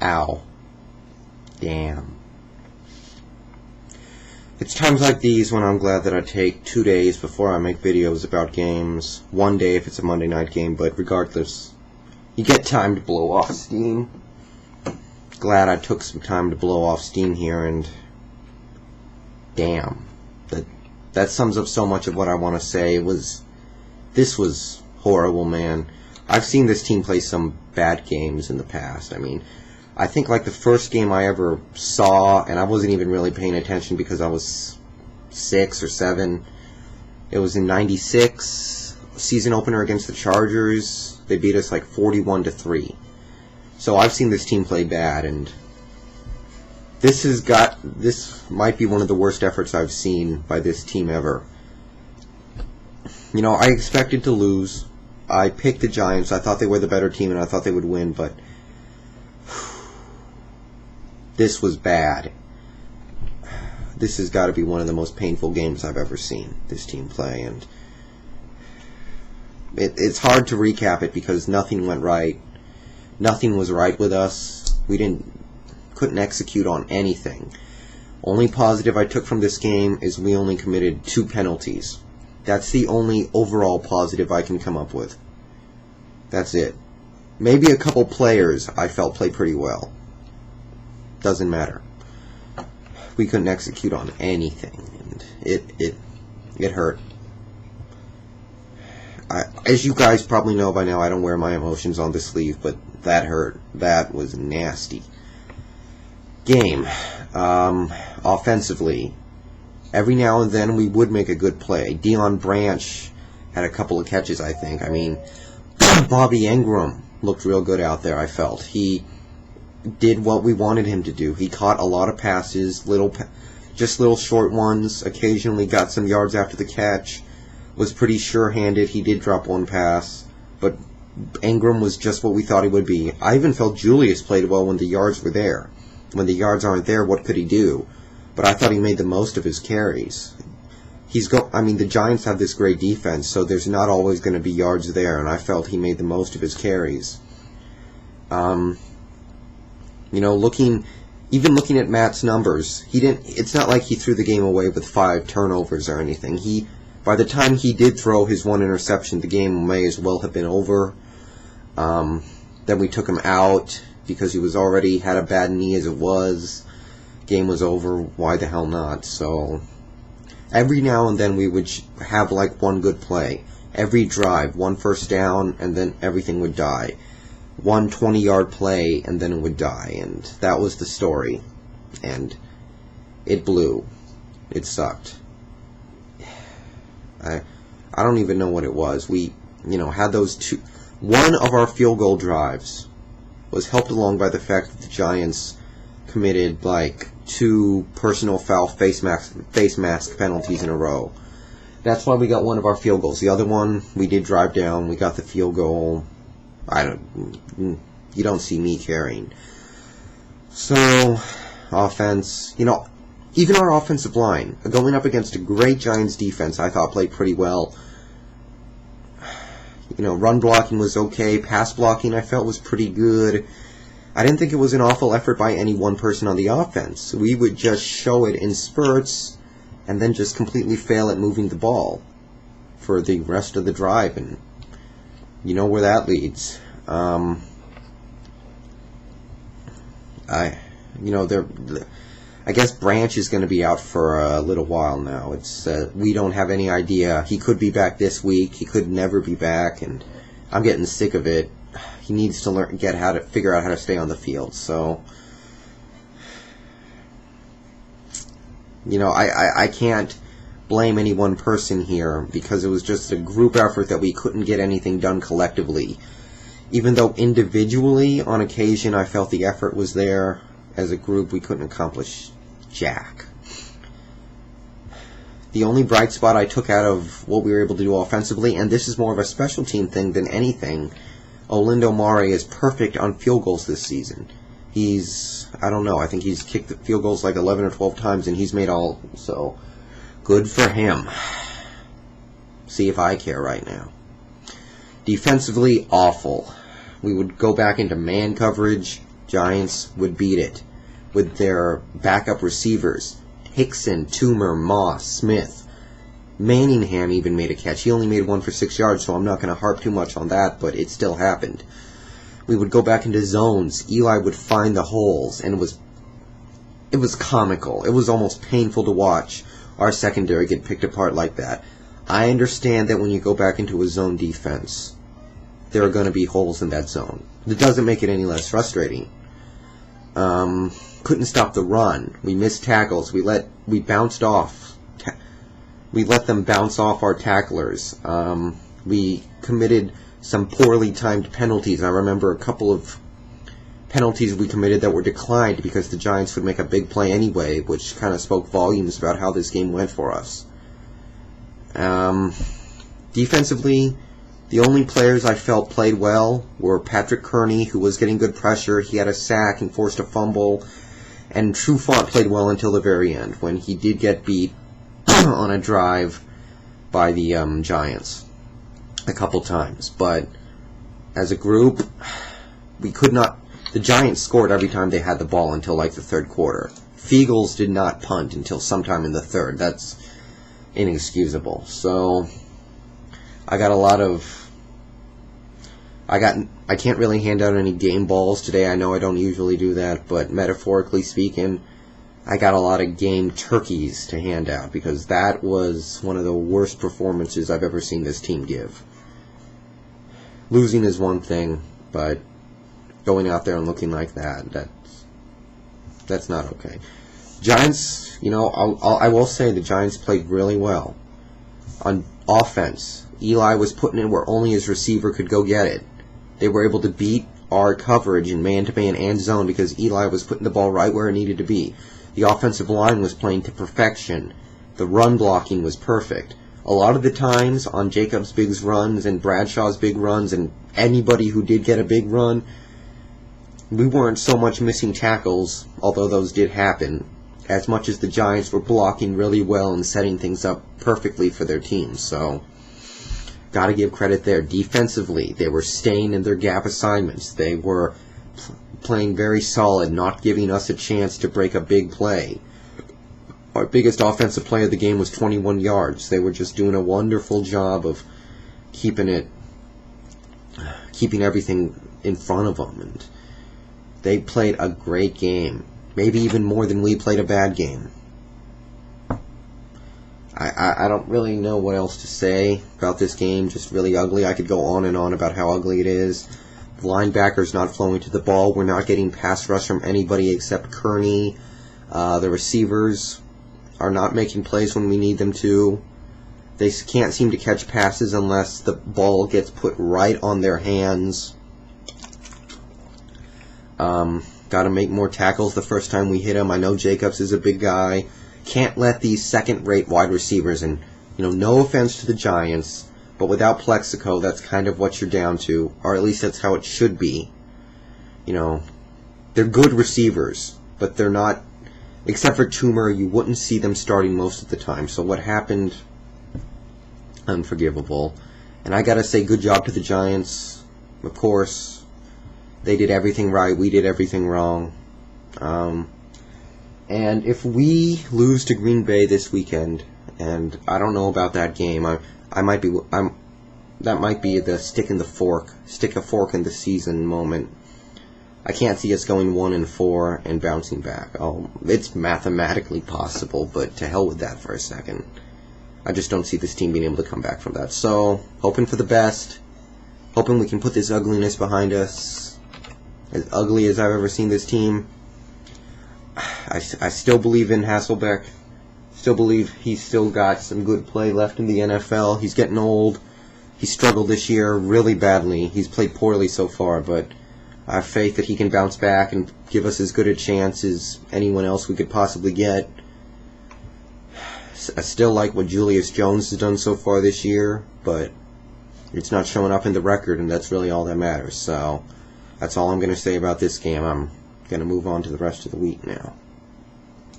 Ow. Damn. It's times like these when I'm glad that I take 2 days before I make videos about games. 1 day if it's a Monday night game, but regardless, you get time to blow off steam. Glad I took some time to blow off steam here, and damn. That sums up so much of what I want to say. This was horrible, man. I've seen this team play some bad games in the past. I mean, I think like the first game I ever saw, and I wasn't even really paying attention because I was 6 or 7. It was in '96, season opener against the Chargers. They beat us like 41-3. So I've seen this team play bad, and this might be one of the worst efforts I've seen by this team ever. You know, I expected to lose. I picked the Giants. I thought they were the better team, and I thought they would win, but this was bad. This has got to be one of the most painful games I've ever seen this team play, and it's hard to recap it because nothing went right. Nothing was right with us. We couldn't execute on anything. Only positive I took from this game is we only committed 2 penalties. That's the only overall positive I can come up with. That's it. Maybe a couple players I felt played pretty well. Doesn't matter. We couldn't execute on anything, and it hurt. As you guys probably know by now, I don't wear my emotions on the sleeve, but that hurt. That was nasty. Game. Offensively, every now and then we would make a good play. Deion Branch had a couple of catches, I think. I mean, Bobby Ingram looked real good out there, I felt. He did what we wanted him to do. He caught a lot of passes, just little short ones, occasionally got some yards after the catch, was pretty sure-handed. He did drop one pass, but Ingram was just what we thought he would be. I even felt Julius played well when the yards were there. When the yards aren't there, what could he do? But I thought he made the most of his carries. The Giants have this great defense, so there's not always going to be yards there, and I felt he made the most of his carries. Looking at Matt's numbers, it's not like he threw the game away with 5 turnovers or anything. By the time he did throw his 1 interception, the game may as well have been over. Then we took him out because he was already had a bad knee as it was. Game was over. Why the hell not? So every now and then we would have like one good play. Every drive, 1 first down, and then everything would die. 1 20-yard play, and then it would die. And that was the story. And it blew. It sucked. I don't even know what it was. We, had those 2. One of our field goal drives was helped along by the fact that the Giants committed like 2 personal foul face mask penalties in a row. That's why we got one of our field goals. The other one, we did drive down. We got the field goal. You don't see me caring. So, offense, even our offensive line, going up against a great Giants defense, I thought played pretty well. Run blocking was okay. Pass blocking, I felt, was pretty good. I didn't think it was an awful effort by any one person on the offense. We would just show it in spurts and then just completely fail at moving the ball for the rest of the drive, and you know where that leads. I guess Branch is going to be out for a little while now. We don't have any idea. He could be back this week. He could never be back, and I'm getting sick of it. He needs to figure out how to stay on the field. So, I can't blame any one person here because it was just a group effort that we couldn't get anything done collectively. Even though individually, on occasion, I felt the effort was there, as a group, we couldn't accomplish jack. The only bright spot I took out of what we were able to do offensively, and this is more of a special team thing than anything, Olindo Mare is perfect on field goals this season. I think he's kicked the field goals like 11 or 12 times, and he's made all, so good for him. See if I care right now. Defensively, awful. We would go back into man coverage Giants would beat it with their backup receivers. Hickson, Toomer, Moss, Smith. Manningham even made a catch. He only made one for 6 yards, so I'm not going to harp too much on that, but it still happened. We would go back into zones. Eli would find the holes, and it was comical. It was almost painful to watch our secondary get picked apart like that. I understand that when you go back into a zone defense, there are going to be holes in that zone. It doesn't make it any less frustrating. Couldn't stop the run. We missed tackles. We let them bounce off our tacklers. We committed some poorly timed penalties. I remember a couple of penalties we committed that were declined because the Giants would make a big play anyway, which kind of spoke volumes about how this game went for us. Defensively, the only players I felt played well were Patrick Kearney, who was getting good pressure. He had a sack and forced a fumble. And Trufant played well until the very end, when he did get beat on a drive by the Giants a couple times. But as a group, we could not... The Giants scored every time they had the ball until like the third quarter. Fiegels did not punt until sometime in the third. That's inexcusable. So I can't really hand out any game balls today. I know I don't usually do that, but metaphorically speaking, I got a lot of game turkeys to hand out, because that was one of the worst performances I've ever seen this team give. Losing is one thing, but going out there and looking like that's not okay. Giants, I will say the Giants played really well. On offense, Eli was putting it where only his receiver could go get it. They were able to beat our coverage in man-to-man and zone because Eli was putting the ball right where it needed to be. The offensive line was playing to perfection. The run blocking was perfect. A lot of the times on Jacobs' big runs and Bradshaw's big runs and anybody who did get a big run, we weren't so much missing tackles, although those did happen, as much as the Giants were blocking really well and setting things up perfectly for their team. So, got to give credit there. Defensively, they were staying in their gap assignments. They were playing very solid, not giving us a chance to break a big play. Our biggest offensive play of the game was 21 yards. They were just doing a wonderful job of keeping everything in front of them. And they played a great game. Maybe even more than we played a bad game. I don't really know what else to say about this game. Just really ugly. I could go on and on about how ugly it is. The linebackers not flowing to the ball. We're not getting pass rush from anybody except Kearney. The receivers are not making plays when we need them to. They can't seem to catch passes unless the ball gets put right on their hands. Got to make more tackles the first time we hit him. I know Jacobs is a big guy. Can't let these second-rate wide receivers, and no offense to the Giants, but without Plexico, that's kind of what you're down to, or at least that's how it should be. They're good receivers, but they're not, except for Toomer, you wouldn't see them starting most of the time. So what happened, unforgivable. And I gotta say, good job to the Giants. Of course, they did everything right, we did everything wrong. And if we lose to Green Bay this weekend, and I don't know about that game, that might be the stick a fork in the season moment. I can't see us going 1-4 and bouncing back. It's mathematically possible, but to hell with that for a second. I just don't see this team being able to come back from that. So, hoping for the best. Hoping we can put this ugliness behind us. As ugly as I've ever seen this team. I still believe in Hasselbeck. Still believe he's still got some good play left in the NFL. He's getting old. He struggled this year really badly. He's played poorly so far, but I have faith that he can bounce back and give us as good a chance as anyone else we could possibly get. I still like what Julius Jones has done so far this year, but it's not showing up in the record, and that's really all that matters. So that's all I'm going to say about this game. I'm going to move on to the rest of the week now.